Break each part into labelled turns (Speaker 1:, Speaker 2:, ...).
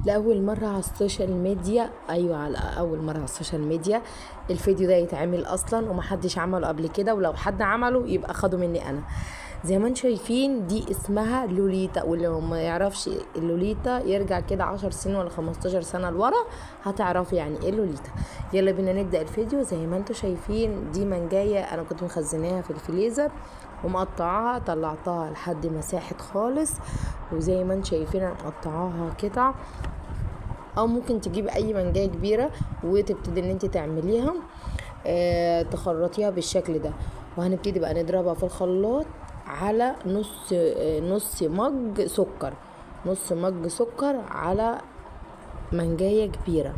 Speaker 1: لأول مرة على السوشيال ميديا، أيوة على أول مرة على السوشيال ميديا الفيديو ده يتعمل أصلا، ومحدش عمله قبل كده، ولو حد عمله يبقى خده مني أنا. زي ما انتم شايفين دي اسمها لوليتا، واللي ما يعرفش اللوليتا يرجع كده 10 سنين ولا 15 سنة لورا هتعرفي يعني ايه لوليتا. يلا بينا نبدأ الفيديو. زي ما انتم شايفين دي منجاية انا كنت مخزناها في الفريزر ومقطعاها، طلعتها لحد ما ساحت خالص، وزي ما انتم شايفين انا مقطعاها قطع. او ممكن تجيب اي منجاية كبيرة وتبتدي ان انت تعمليها تخرطيها بالشكل ده، وهنبتدي بقى نضربها في الخلاط على نص مج سكر، نص مج سكر على منجاية كبيرة.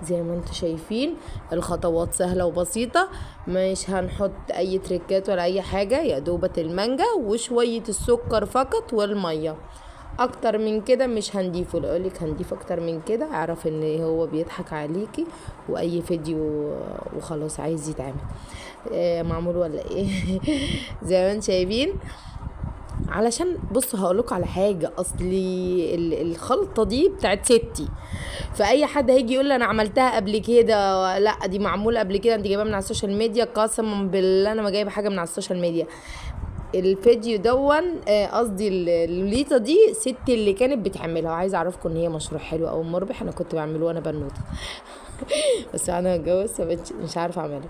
Speaker 1: زي ما انتم شايفين الخطوات سهلة وبسيطة، مش هنحط اي تريكات ولا اي حاجة، يا دوبة المانجا وشوية السكر فقط والمية. اكتر من كده مش هنضيفه، لو قولك هنضيف اكتر من كده اعرف ان هو بيضحك عليكي، واي فيديو وخلاص عايز يتعمل معمول ولا ايه. زي ما انتم شايفين. علشان بصوا هقولك على حاجة، اصلي الخلطة دي بتاعت ستي، فاي حد هيجي يقول انا عملتها قبل كده، لا دي معمولة قبل كده، انت جايبها من على السوشيال ميديا. قسما بالله انا ما جايبه حاجة من على السوشيال ميديا. الفيديو دون قصدي اللوليتا دي ستي اللي كانت بتعملها، وعايزه اعرفكم ان هي مشروع حلو او مربح. انا كنت بعمله وانا بنوته بس انا اتجوزت مش عارفه اعمله.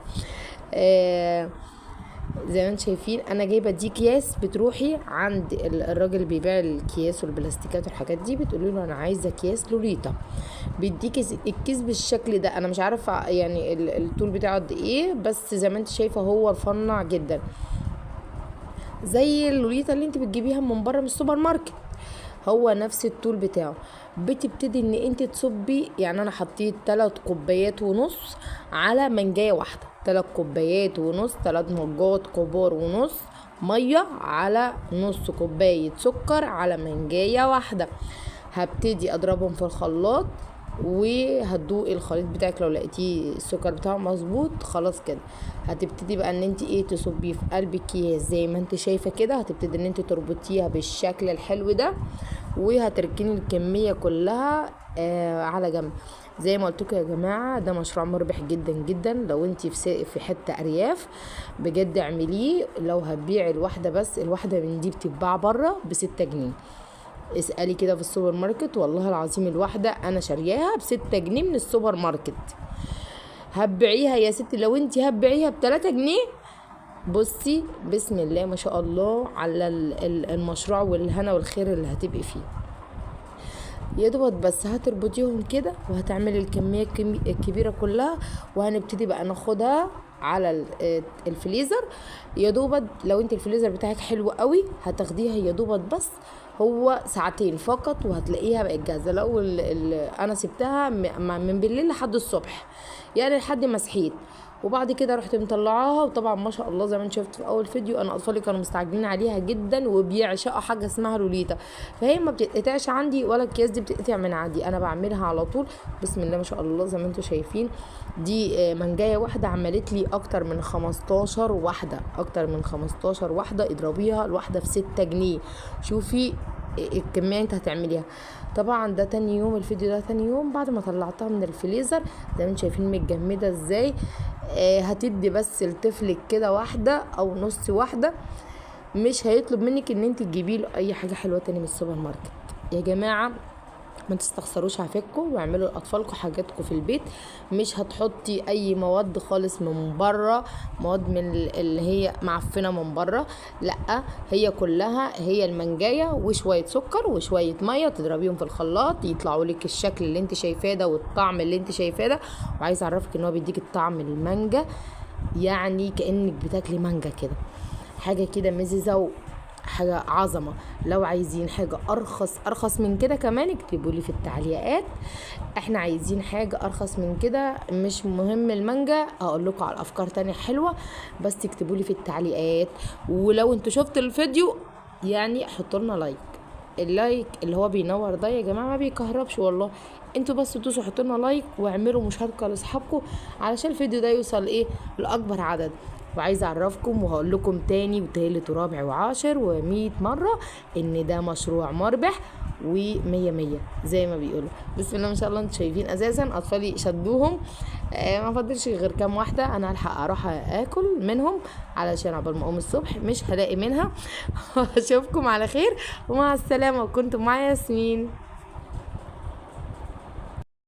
Speaker 1: زي ما انتم شايفين انا جايبه دي اكياس، بتروحي عند الراجل اللي بيبيع الكياس والبلاستيكات والحاجات دي، بتقولي له انا عايزه اكياس لوليتا، بيديكي الكيس بالشكل ده. انا مش عارفه يعني الطول بتاعه قد ايه، بس زي ما انت شايفه هو رفنع جدا زي اللوليتا اللي انت بتجيبيها من بره من السوبر ماركت، هو نفس الطول بتاعه. بتبتدي ان انت تصبي، يعني انا حطيت 3 كوبايات ونص على منجايه واحده، 3 كوبايات ونص، 3 مجات كبار ونص ميه على نص كوبايه سكر على منجايه واحده. هبتدي اضربهم في الخلاط، وهتدوقي الخليط بتاعك، لو لقيتيه السكر بتاعه مظبوط خلاص كده هتبتدي بقى ان انت تصبيه في قلب الكياس زي ما انت شايفه كده. هتبتدي ان انت تربطيها بالشكل الحلو ده، وهتركني الكميه كلها على جنب. زي ما قلت لكم يا جماعه ده مشروع مربح جدا جدا، لو انت في حته ارياف بجد اعمليه. لو هتبيعي الواحده، بس الواحده من دي بتتباع بره ب6 جنيه، اسألي كده في السوبر ماركت، والله العظيم الواحدة انا شارياها ب6 جنيه من السوبر ماركت. هتبيعيها يا ستي، لو انت هتبيعيها ب3 جنيه، بصي بسم الله ما شاء الله على المشروع والهنا والخير اللي هتبقي فيه. يا دوبك بس هتربطيهم كده وهتعملي الكمية الكبيرة كلها، وهنبتدي بقى ناخدها على الفريزر. يا دوبك لو انت الفريزر بتاعك حلو قوي هتاخديها يا دوبك بس هو ساعتين فقط، وهتلاقيها بقت جاهزه. لو انا سبتها من بالليل لحد الصبح، يعني لحد ما صحيت، وبعد كده رحت مطلعاها. وطبعا ما شاء الله زي ما انت شفت في اول فيديو انا اطفالي كانوا مستعجلين عليها جدا وبيعشقوا حاجه اسمها لوليتا، فهي ما بتتقطعش عندي ولا الكياس دي بتتقطع من عندي، انا بعملها على طول. بسم الله ما شاء الله زي ما انتم شايفين دي منجايه واحده عملت لي اكتر من 15 واحده، اكتر من 15 واحده. اضربيها الواحده ب6 جنيه، شوفي الكميه انت هتعمليها. طبعا ده تاني يوم، الفيديو ده تاني يوم بعد ما طلعتها من الفريزر. زي ما انتم شايفين متجمده ازاي. هتدي بس لطفلك كده واحده او نص واحده، مش هيطلب منك ان انت تجيبي له اي حاجه حلوه تاني من السوبر ماركت. يا جماعه ما تستخسروش عافاكم، واعملوا لاطفالكم حاجاتكم في البيت. مش هتحطي اي مواد خالص من بره، مواد من اللي هي معفنه من بره، لا هي كلها هي المنجايه وشويه سكر وشويه ميه، تضربيهم في الخلاط يطلعوا لك الشكل اللي انت شايفاه ده والطعم اللي انت شايفاه ده. وعايزه اعرفك ان هو بيديك الطعم المانجا، يعني كانك بتاكلي مانجا كده، حاجه كده مززه، حاجة عظمة. لو عايزين حاجة ارخص من كده كمان اكتبوا لي في التعليقات، احنا عايزين حاجة ارخص من كده. مش مهم المانجا، هقول لكم على افكار تانية حلوة، بس تكتبوا لي في التعليقات. ولو انتوا شفتوا الفيديو يعني حطوا لنا لايك، اللايك اللي هو بينور ده يا جماعة ما بيكهربش والله، انتوا بس تدوسوا حطوا لنا لايك واعملوا مشاركة لاصحابكم علشان الفيديو ده يوصل لاكبر عدد. وعايزه اعرفكم وهقول لكم تاني وتالت ورابع وعاشر و100 مره ان ده مشروع مربح، ومية مية زي ما بيقولوا. بسم الله ما شاء الله، انتوا شايفين اساسا اطفالي شدوهم. ما فاضلش غير كام واحده، انا هلحق اروح اكل منهم علشان عقبال ما اقوم الصبح مش هلاقي منها. اشوفكم على خير ومع السلامه، وكنتم معايا ياسمين.